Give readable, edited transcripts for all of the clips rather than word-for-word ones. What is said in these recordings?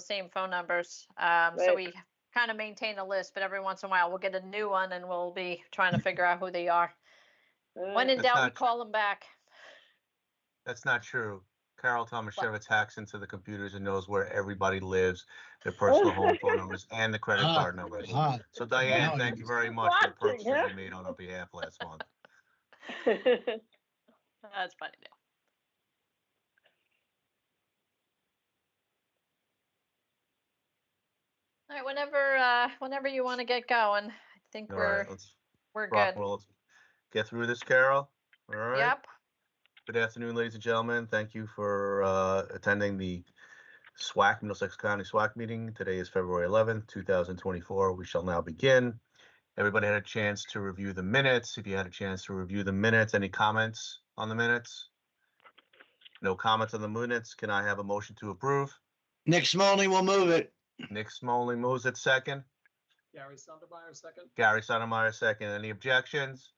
same phone numbers. So Right. we kind of maintain a list, but every once in a while we'll get a new one and we'll be trying to figure out who they are. When in That's doubt, we not- call them back. That's not true. Carol Tomaszewicz hacks into the computers and knows where everybody lives, their personal home phone numbers, and the credit card numbers. So Diane, Now thank you- you very much for the Watching, purchases huh? you made on our behalf last month. That's funny. Though. All right, whenever you want to get going, I think All right, let's we're rock good. and roll. Let's get through this, Carol. All right. Yep. Good afternoon, ladies and gentlemen. Thank you for attending the SWAC, Middlesex County SWAC meeting. Today is February 11th, 2024. We shall now begin. Everybody had a chance to review the minutes. If you had a chance to review the minutes, any comments on the minutes? No comments on the minutes. Can I have a motion to approve? Nick Smolny will move it. Nick Smoley moves it second. Gary Sondermeyer, second. Gary Sonnemeyer second. Any objections?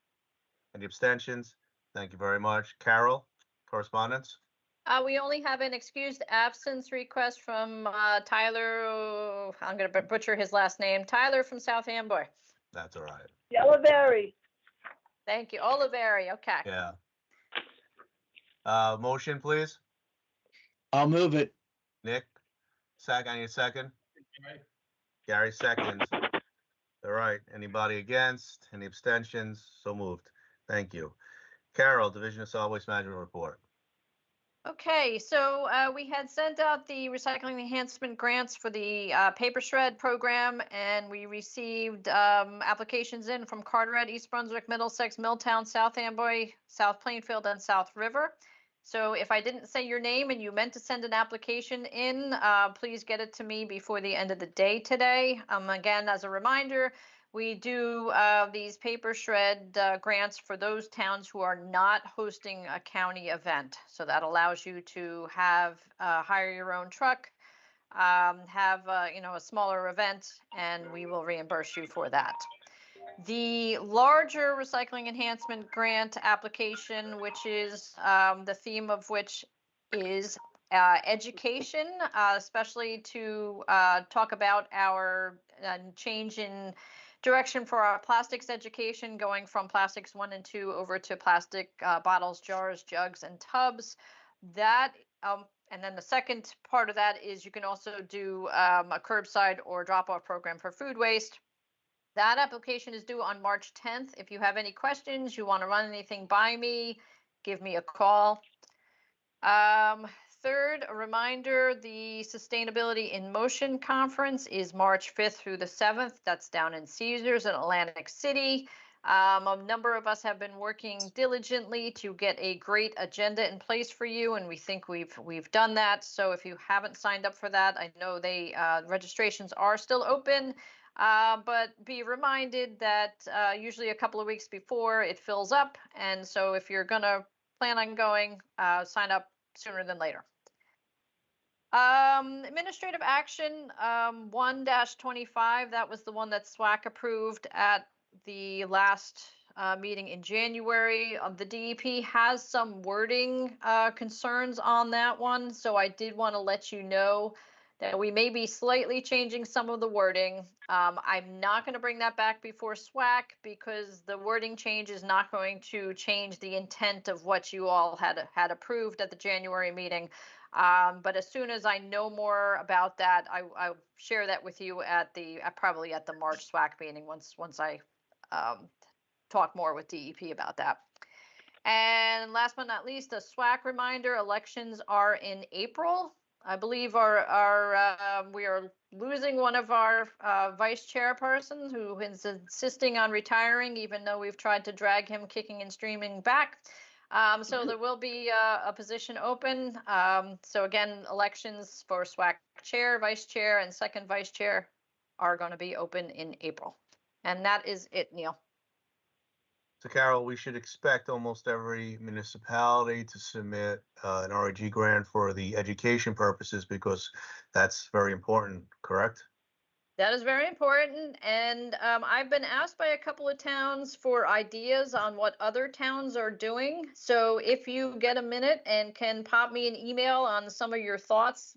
Any abstentions? Thank you very much. Carol, correspondence? We only have an excused absence request from Tyler. Oh, I'm going to butcher his last name. Tyler from South Amboy. That's all right. Yellowberry. Thank you. Oliveri. Okay. Yeah. Motion, please. I'll move it. Nick, I need a second. Gary. Gary seconds. All right. Anybody against? Any abstentions? So moved. Thank you. Carol, Division of Solid Waste Management report. Okay, so we had sent out the recycling enhancement grants for the paper shred program, and we received applications in from Carteret, East Brunswick, Middlesex, Milltown, South Amboy, South Plainfield, and South River. So if I didn't say your name and you meant to send an application in, please get it to me before the end of the day today. Again, as a reminder, we do these paper shred grants for those towns who are not hosting a county event. So that allows you to have hire your own truck, have a smaller event, and we will reimburse you for that. The larger recycling enhancement grant application, which is the theme of which is education, especially to talk about our change in direction for our plastics education, going from plastics 1 and 2 over to plastic bottles, jars, jugs, and tubs. That and then the second part of that is you can also do a curbside or drop-off program for food waste. That application is due on March 10th. If you have any questions, you want to run anything by me, give me a call. Third, a reminder, the Sustainability in Motion Conference is March 5th through the 7th. That's down in Caesars in Atlantic City. A number of us have been working diligently to get a great agenda in place for you, and we think we've done that. So if you haven't signed up for that, I know registrations are still open. But be reminded that usually a couple of weeks before it fills up. And so if you're going to plan on going, sign up sooner than later. Administrative action 1-25, that was the one that SWAC approved at the last meeting in January. The DEP has some wording concerns on that one. So I did want to let you know that we may be slightly changing some of the wording. I'm not going to bring that back before SWAC because the wording change is not going to change the intent of what you all had approved at the January meeting. But as soon as I know more about that, I'll share that with you at probably at the March SWAC meeting once I talk more with DEP about that. And last but not least, a SWAC reminder: elections are in April. I believe we are losing one of our vice chairpersons who is insisting on retiring, even though we've tried to drag him kicking and streaming back. So there will be a position open. So again, elections for SWAC chair, vice chair, and second vice chair are going to be open in April. And that is it, Neil. So Carol, we should expect almost every municipality to submit an REG grant for the education purposes because that's very important, correct? That is very important. And I've been asked by a couple of towns for ideas on what other towns are doing. So if you get a minute and can pop me an email on some of your thoughts,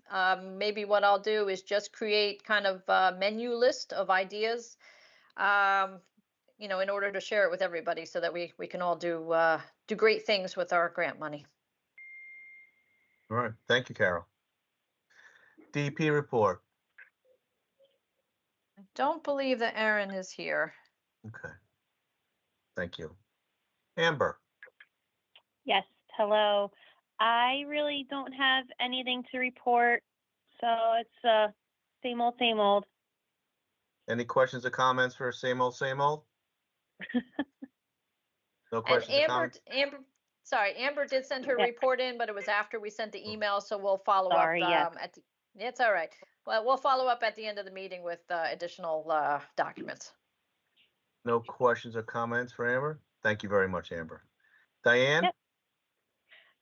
maybe what I'll do is just create kind of a menu list of ideas, you know, in order to share it with everybody so that we can all do great things with our grant money. All right. Thank you, Carol. DP report. I don't believe that Aaron is here. Okay. Thank you. Amber. Yes, hello. I really don't have anything to report, so it's same old, same old. Any questions or comments for same old, same old? No And questions or comments? Amber did send her Yeah. report in, but it was after we sent the email, so we'll follow up Sorry, yes. it's all right. Well, we'll follow up at the end of the meeting with additional documents. No questions or comments for Amber? Thank you very much, Amber. Diane? Yep.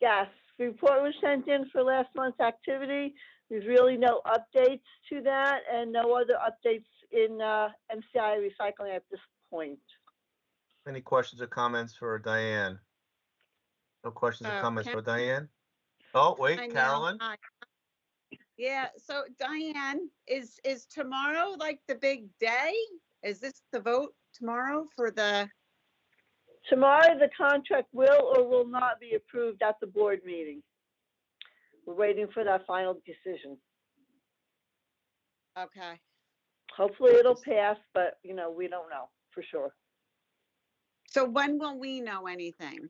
Yes, the report was sent in for last month's activity. There's really no updates to that and no other updates in MCI recycling at this point. Any questions or comments for Diane? No questions or comments for Diane? Oh, I wait, know. Carolyn? Hi. Yeah, so Diane, is tomorrow like the big day? Is this the vote tomorrow for the, Tomorrow, the contract will or will not be approved at the board meeting. We're waiting for that final decision. okay, Hopefully it'll pass, but you know, we don't know for sure. so when will we know anything?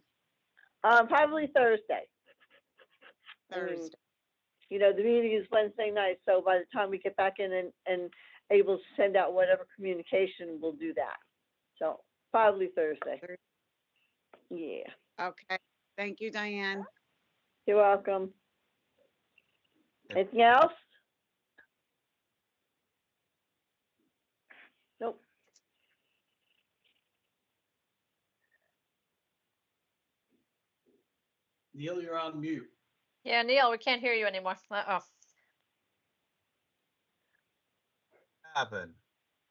Probably Thursday. Thursday? You know, the meeting is Wednesday night, so by the time we get back in and able to send out whatever communication, we'll do that. So probably Thursday. Yeah, Okay, thank you, Diane. you're welcome. Anything else? Nope. Neil, you're on mute. Yeah, Neil, we can't hear you anymore. Uh-oh. Happened.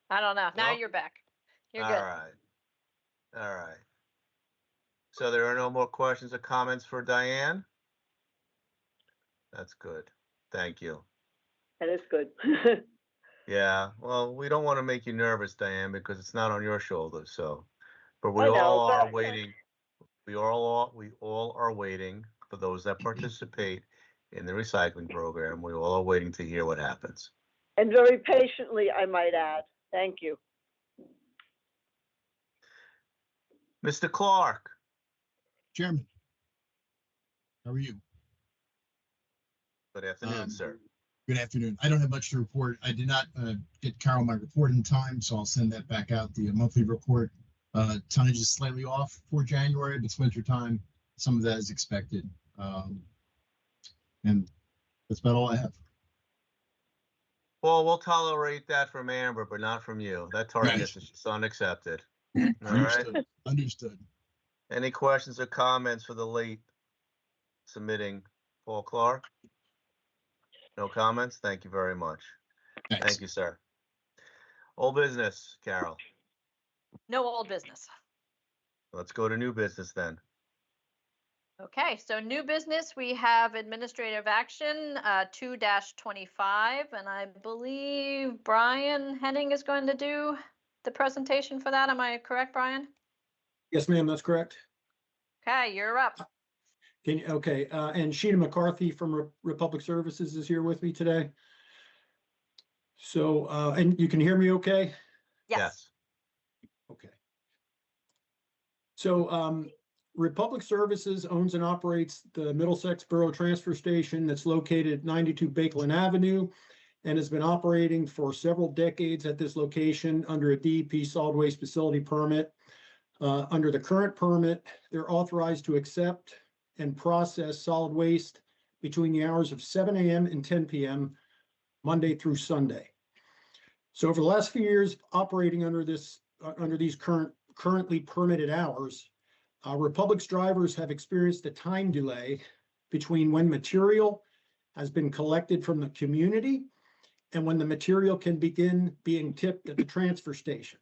I don't know. Now No? you're back. You're All good. right. All right. So there are no more questions or comments for Diane? That's good. Thank you. That is good. Yeah, well, we don't want to make you nervous, Diane, because it's not on your shoulders, so. But we I know, all are but- waiting. We all are waiting for those that participate in the recycling program. We all are waiting to hear what happens. And very patiently, I might add. Thank you. Mr. Clark, Chairman, how are you? good afternoon, sir. Good afternoon. I don't have much to report. I did not get Carol my report in time, so I'll send that back out, the monthly report. Tonnage is slightly off for January, but it's winter time. Some of that is expected. And that's about all I have. Well, we'll tolerate that from Amber, but not from you. That target Right. is unaccepted. All right. Understood. Understood. Any questions or comments for the late submitting Paul Clark? No comments? Thank you very much. Thanks. Thank you, sir. Old business, Carol. No old business. Let's go to new business then. Okay, so new business, we have administrative action 2-25, and I believe Brian Henning is going to do the presentation for that. Am I correct, Brian? Yes, ma'am, that's correct. Okay, you're up. Okay, and Sheena McCarthy from Republic Services is here with me today. So, and you can hear me okay? Yes. Okay. So, Republic Services owns and operates the Middlesex Borough Transfer Station that's located at 92 Bakeland Avenue and has been operating for several decades at this location under a DEP solid waste facility permit. Under the current permit, they're authorized to accept and process solid waste between the hours of 7 a.m. and 10 p.m. Monday through Sunday. So over the last few years operating under these currently permitted hours, Republic's drivers have experienced a time delay between when material has been collected from the community and when the material can begin being tipped at the transfer station.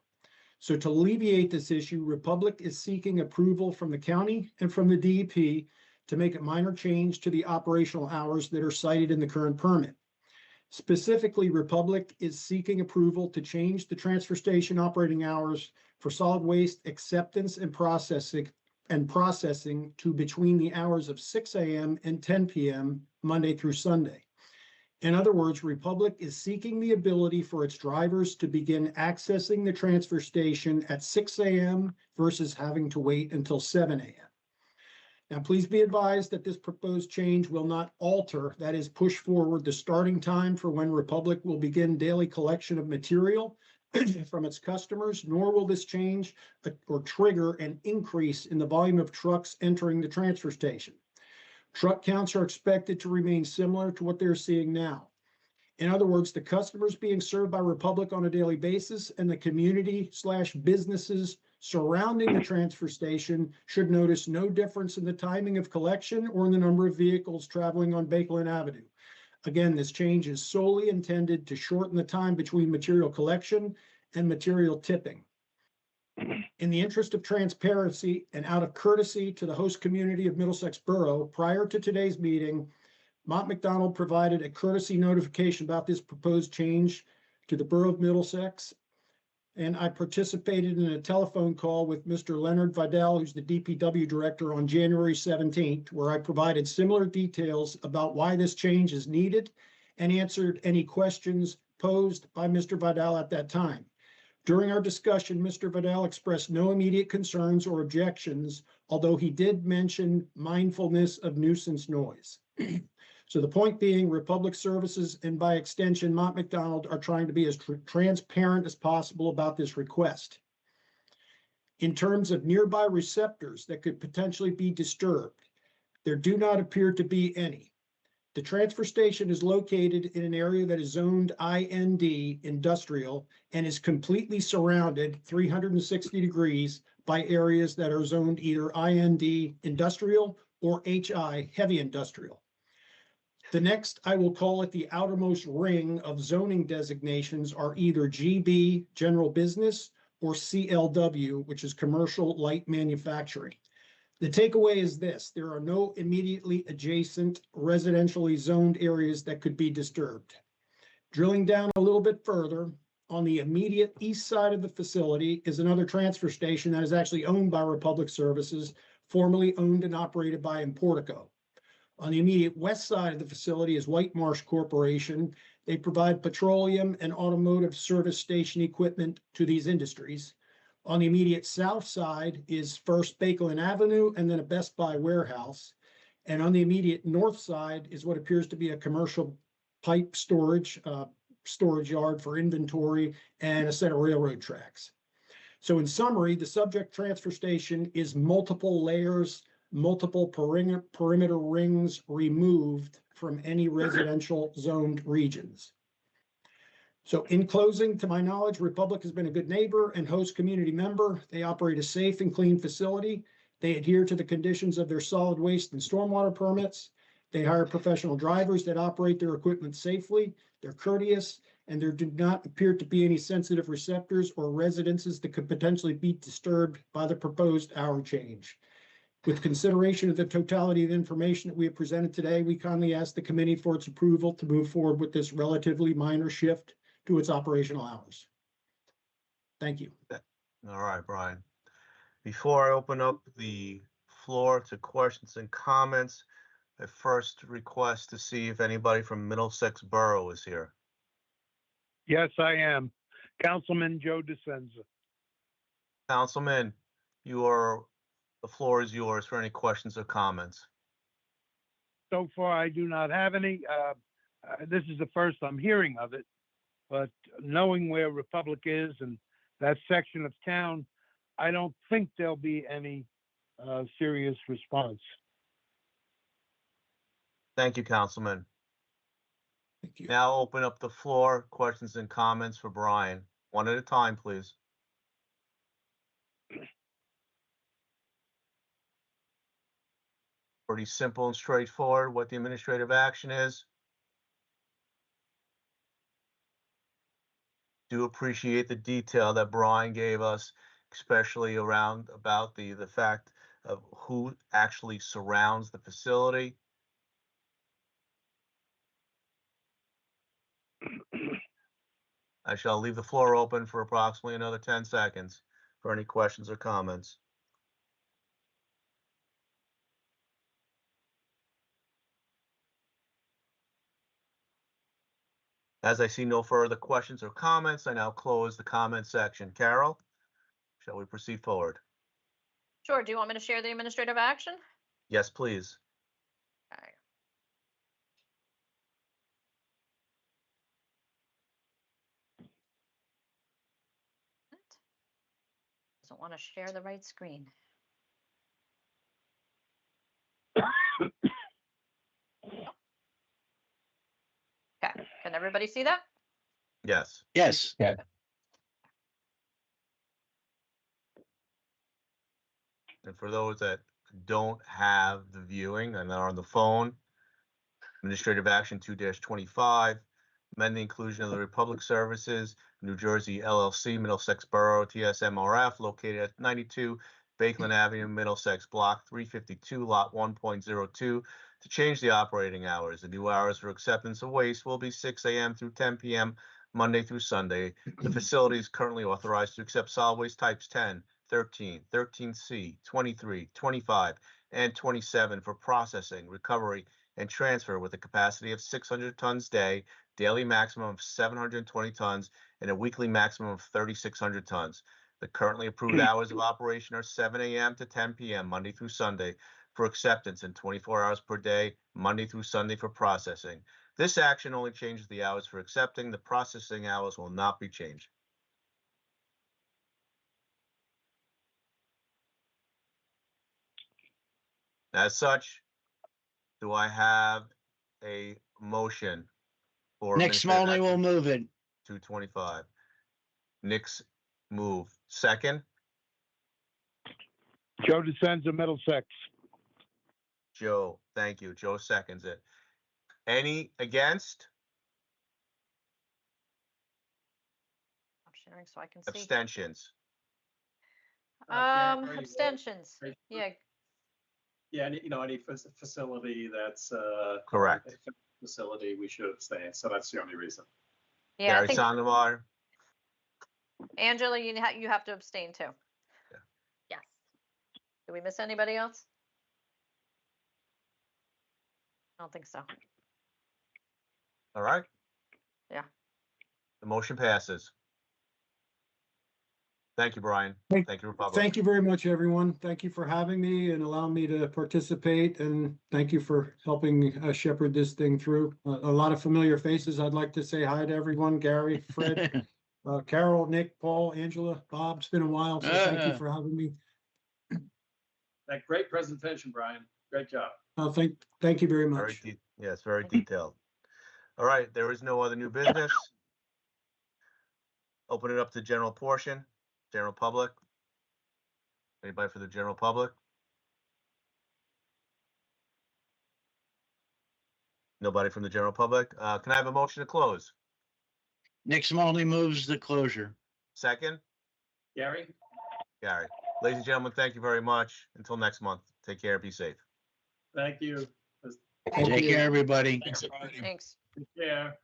So to alleviate this issue, Republic is seeking approval from the county and from the DEP to make a minor change to the operational hours that are cited in the current permit. Specifically, Republic is seeking approval to change the transfer station operating hours for solid waste acceptance and processing to between the hours of 6 a.m. and 10 p.m. Monday through Sunday. In other words, Republic is seeking the ability for its drivers to begin accessing the transfer station at 6 a.m. versus having to wait until 7 a.m. Now, please be advised that this proposed change will not alter, that is, push forward the starting time for when Republic will begin daily collection of material from its customers, nor will this change or trigger an increase in the volume of trucks entering the transfer station. Truck counts are expected to remain similar to what they're seeing now. In other words, the customers being served by Republic on a daily basis and the community/businesses surrounding the transfer station should notice no difference in the timing of collection or in the number of vehicles traveling on Bakelin Avenue. Again, this change is solely intended to shorten the time between material collection and material tipping. In the interest of transparency and out of courtesy to the host community of Middlesex Borough, prior to today's meeting, Mont McDonald provided a courtesy notification about this proposed change to the Borough of Middlesex. And I participated in a telephone call with Mr. Leonard Vidal, who's the DPW director, on January 17th, where I provided similar details about why this change is needed and answered any questions posed by Mr. Vidal at that time. During our discussion, Mr. Vidal expressed no immediate concerns or objections, although he did mention mindfulness of nuisance noise. So the point being, Republic Services and by extension, Mont McDonald are trying to be as transparent as possible about this request. In terms of nearby receptors that could potentially be disturbed, there do not appear to be any. The transfer station is located in an area that is zoned IND, industrial, and is completely surrounded 360 degrees by areas that are zoned either IND, industrial, or HI, heavy industrial. The next, I will call it the outermost ring of zoning designations, are either GB, general business, or CLW, which is commercial light manufacturing. The takeaway is this: there are no immediately adjacent residentially zoned areas that could be disturbed. Drilling down a little bit further, on the immediate east side of the facility is another transfer station that is actually owned by Republic Services, formerly owned and operated by Importico. On the immediate west side of the facility is White Marsh Corporation. They provide petroleum and automotive service station equipment to these industries. On the immediate south side is first Bakelin Avenue and then a Best Buy warehouse. And on the immediate north side is what appears to be a commercial pipe storage yard for inventory and a set of railroad tracks. So in summary, the subject transfer station is multiple layers, multiple perimeter rings removed from any residential zoned regions. So in closing, to my knowledge, Republic has been a good neighbor and host community member. They operate a safe and clean facility. They adhere to the conditions of their solid waste and stormwater permits. They hire professional drivers that operate their equipment safely. They're courteous, and there do not appear to be any sensitive receptors or residences that could potentially be disturbed by the proposed hour change. With consideration of the totality of the information that we have presented today, we kindly ask the committee for its approval to move forward with this relatively minor shift to its operational hours. Thank you. All right, Brian. Before I open up the floor to questions and comments, I first request to see if anybody from Middlesex Borough is here. Yes, I am. Councilman Joe DeSenza. Councilman, the floor is yours for any questions or comments. So far, I do not have any. This is the first I'm hearing of it, but knowing where Republic is and that section of town, I don't think there'll be any serious response. Thank you, Councilman. Thank you. Now open up the floor, questions and comments for Brian. One at a time, please. Pretty simple and straightforward what the administrative action is. do appreciate the detail that Brian gave us, especially around about the fact of who actually surrounds the facility. I shall leave the floor open for approximately another 10 seconds for any questions or comments. As I see no further questions or comments, I now close the comment section. Carol, shall we proceed forward? Sure. Do you want me to share the administrative action? Yes, please. Okay. Doesn't want to share the right screen. Okay, can everybody see that? Yes. Yes. And for those that don't have the viewing and are on the phone, Administrative Action 2-25, amend the inclusion of the Republic Services, New Jersey LLC, Middlesex Borough, TSMRF, located at 92 Bakeland Avenue, Middlesex, Block 352, Lot 1.02, to change the operating hours. The new hours for acceptance of waste will be 6 a.m. through 10 p.m., Monday through Sunday. The facility is currently authorized to accept solid waste types 10, 13, 13C, 23, 25, and 27 for processing, recovery, and transfer with a capacity of 600 tons daily maximum of 720 tons, and a weekly maximum of 3,600 tons. The currently approved hours of operation are 7 a.m. to 10 p.m. Monday through Sunday for acceptance, and 24 hours per day, Monday through Sunday for processing. This action only changes the hours for accepting. The processing hours will not be changed. As such, do I have a motion for Nick Administrative Smolny will Action move it. 225? Nick's move. Second, Joe DeSenza, Middlesex. Joe. Thank you. Joe seconds it. Any against? I'm sharing so I can see. Abstentions? Gary, Abstentions. Gary. Yeah, Yeah, any facility that's Correct. a facility, we should abstain. So that's the only reason. yeah, I Gary think, Sandoval? Angela, you have to abstain too. Yeah. Yes. Did we miss anybody else? I don't think so. All right. Yeah. The motion passes. Thank you, Brian. Thank- Thank you, Republic. Thank you very much, everyone. Thank you for having me and allowing me to participate, and thank you for helping shepherd this thing through. A lot of familiar faces. I'd like to say hi to everyone, Gary, Fred, Carol, Nick, Paul, Angela, Bob. It's been a while, so thank you for having me. That great presentation, Brian. Great job. Thank you very much. Yes, very detailed. All right, there is no other new business. Open it up to general portion, general public. Anybody for the general public? Nobody from the general public. Can I have a motion to close? Nick Smolny moves the closure. Second, Gary? Gary. Ladies and gentlemen, thank you very much. Until next month, take care, be safe. Thank you. Take care, everybody. Thanks, everybody. Thanks. Take care.